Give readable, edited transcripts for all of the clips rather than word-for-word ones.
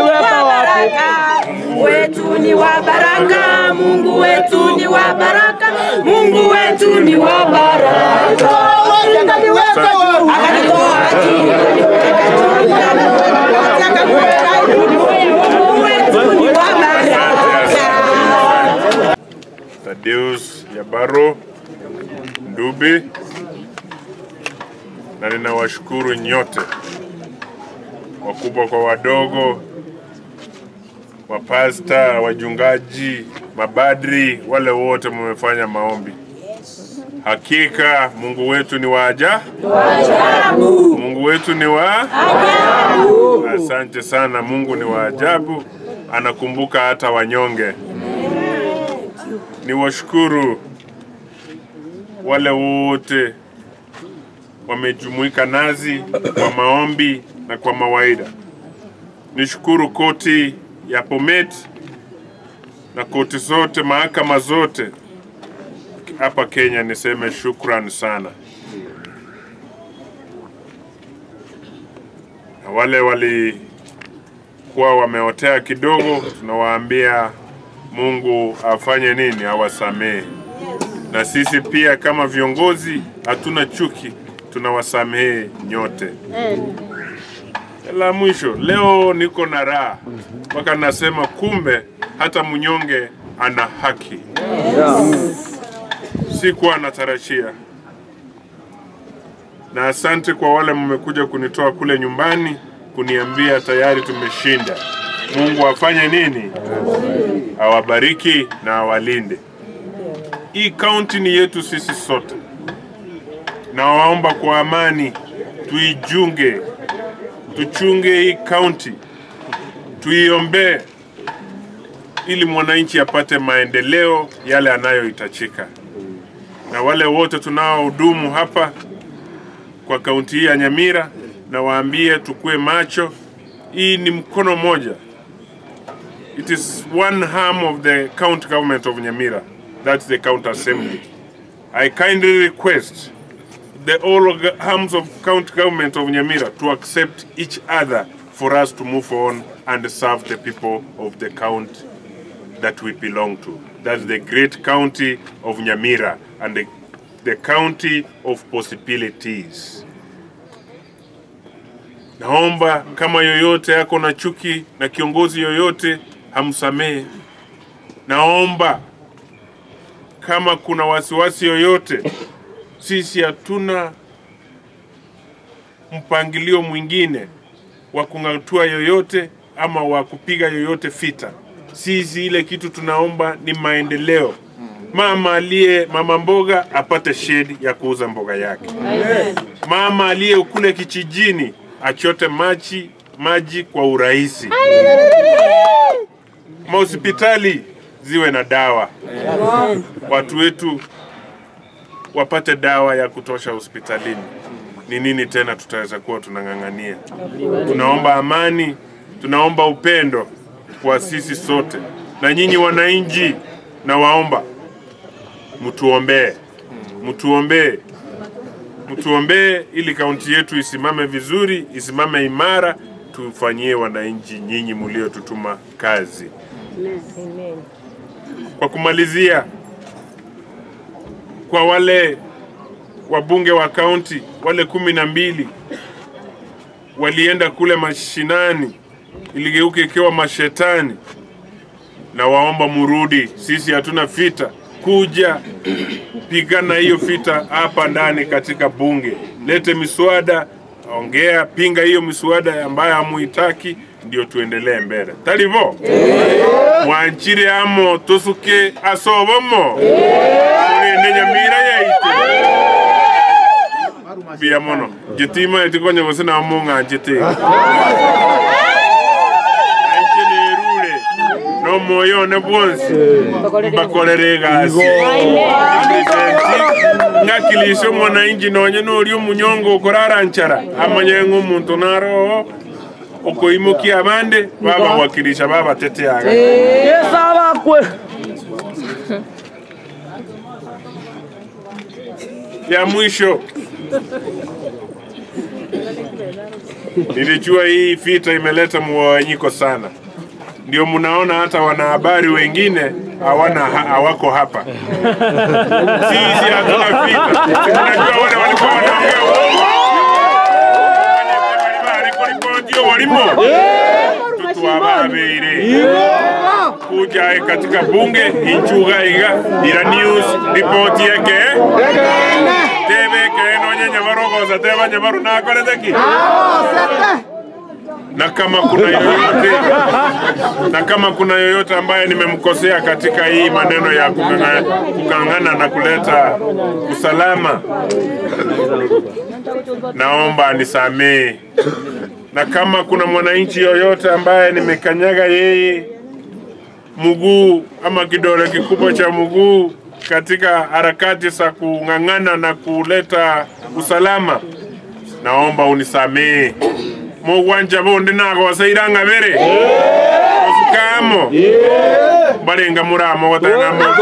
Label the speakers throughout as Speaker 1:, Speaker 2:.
Speaker 1: Mungu wetu ni wa baraka, Mungu wetu ni wa baraka, Mungu wetu ni wa baraka.
Speaker 2: Tadeus Yabaro Ndube, na ninawashukuru nyote, wakubwa kwa wadogo, mapasta, wajungaji, mabadri, wale wote mmefanya maombi. Hakika Mungu wetu ni wa ajabu. Mungu wetu ni wa ajabu. Asante sana, Mungu ni wa ajabu, anakumbuka hata wanyonge. Niwashukuru wale wote wamejumuika nazi kwa maombi na kwa mawaida. Nishukuru koti ya Bomet na koti zote, mahakama zote hapa Kenya, niseme shukrani sana. Na wale walikuwa wameotea kidogo, tunawaambia Mungu afanye nini? Awasamehe. Na sisi pia kama viongozi hatuna chuki, tunawasamehe nyote. La mwisho, leo niko na raha, mpaka nasema kumbe hata mnyonge ana haki. Sikuwa natarajia. Na asante kwa wale mmekuja kunitoa kule nyumbani kuniambia tayari tumeshinda. Mungu afanye nini? Awabariki na awalinde. Hii county ni yetu sisi sote. Na waomba kwa amani tuijunge, tuchunge hii county, tuiombe ili mwananchi apate maendeleo yale anayohitajika. Na wale wote tunaohudumu hapa kwa kaunti hii ya Nyamira, na waambie tukue macho. Hii ni mkono moja. It is one arm of the county government of Nyamira. That's the county assembly. I kindly request the all arms of county government of Nyamira to accept each other for us to move on and serve the people of the county that we belong to. That's the great county of Nyamira and the county of possibilities. Naomba kama yoyote yako na chuki na kiongozi yoyote, hamsamehe. Naomba kama kuna wasiwasi yoyote, sisi hatuna mpangilio mwingine wa kung'atua yoyote ama wa kupiga yoyote fita. Sisi ile kitu tunaomba ni maendeleo. Mama mboga apate shedi ya kuuza mboga yake. Amen. Mama aliye kule kijijini achote maji kwa urahisi. Hospitali ziwe na dawa. Amen. Watu wetu wapate dawa ya kutosha hospitalini. Ni nini tena tutaweza kuwa tunang'ang'ania? Tunaomba amani, tunaomba upendo kwa sisi sote. Na nyinyi wananchi, na waomba mtuombee ili kaunti yetu isimame vizuri, isimame imara, tufanyie wananchi nyinyi mulio tutuma kazi. Amen. Kwa kumalizia, kwa wale wabunge wa kaunti, wale 12 walienda kule mashinani, iligeuka ikiwa mashetani, na waomba murudi. Sisi hatuna fita, kuja pigana hiyo fita hapa ndani katika bunge. Lete miswada, ongea, pinga hiyo miswada ambayo hamuitaki, ndio tuendelee mbele. Talivo? Mwanchire amo tosuke asobomo. Ende Nyamira yaite. Bia mono. Jitima etikonye gosena amunga jite. No moyo ne bwonsi bakolere gasi ngakilisho mwananchi nonye noli umunyongo ukorara nchara amanye nk'umuntu naro okoimuki abande baba wakilisha baba teteaga yesabakwe ya mwisho Nilijua hii vita imeleta mgawanyiko sana, ndio mnaona hata wanahabari wengine hawako hapa. Sisi hatuna vita. Unajua wale walikuwa wanaongea uongo. Kuja katika bunge inchuga ira news report yake tebe keno nyenyabarogo za teba nyabaru na koreteki. Na kama kuna yoyote ambaye nimemkosea katika hii maneno ya kukangana na kuleta usalama, naomba nisamee. Na kama kuna mwananchi yoyote ambaye nimekanyaga yeye mguu ama kidole kikubwa cha mguu katika harakati za kung'ang'ana na kuleta usalama, naomba unisamee. Mugwanja bonde nago wasairanga bere kamo barenga muramo watanga muramo.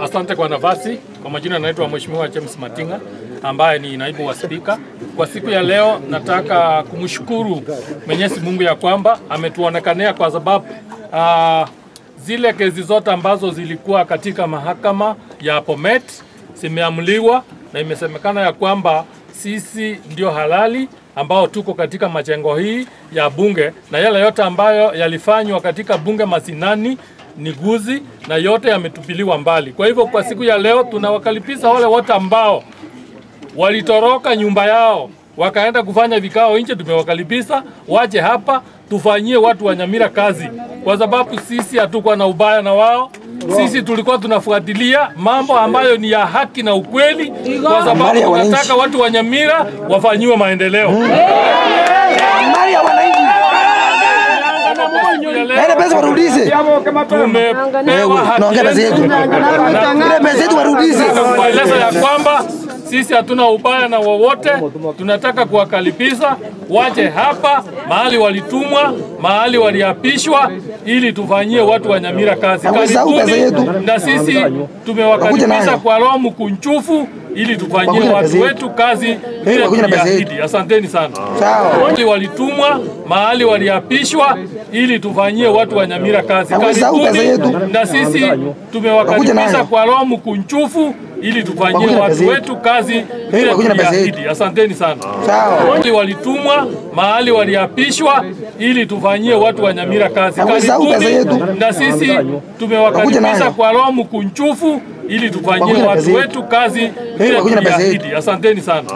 Speaker 3: Asante kwa nafasi. Kwa majina naitwa Mheshimiwa James Matinga ambaye ni naibu wa spika. Kwa siku ya leo nataka kumshukuru Mwenyezi Mungu ya kwamba ametuonekania, kwa sababu zile kesi zote ambazo zilikuwa katika mahakama ya Bomet zimeamuliwa na imesemekana ya kwamba sisi ndio halali ambao tuko katika majengo hii ya bunge, na yale yote ambayo yalifanywa katika bunge masinani ni guzi na yote yametupiliwa mbali. Kwa hivyo kwa siku ya leo tunawakalipisha wale wote ambao walitoroka nyumba yao wakaenda kufanya vikao nje. Tumewakalipisha waje hapa tufanyie watu wa Nyamira kazi, kwa sababu sisi hatukuwa na ubaya na wao. Sisi tulikuwa tunafuatilia mambo ambayo ni ya haki na ukweli, kwa sababu tunataka watu wa Nyamira wafanyiwe maendeleo.
Speaker 4: Pesa warudishe. Tunaongea pesa yetu. Ile pesa yetu warudishe.
Speaker 3: Kueleza ya kwamba sisi hatuna ubaya na wowote, tunataka kuwakalipisha waje hapa mahali walitumwa, mahali waliapishwa, ili tufanyie watu wa Nyamira kazi. Na sisi tumewakalipisha kwa roho mkunjufu ili tufanyie watu wetu kazi bila kuahidi. Asanteni sana. Wale walitumwa, mahali waliapishwa, ili tufanyie watu wa Nyamira kazi. Na sisi tumewakalipisha kwa roho mkunjufu ili tufanyie watu wetu kazi bila kuahidi. Asanteni sana. Wale walitumwa, mahali waliapishwa, ili tufanyie watu wa Nyamira kazi. Na sisi tumewakalipisha kwa roho mkunjufu ili tufanyie watu wetu kazi bila kuahidi. Asanteni sana.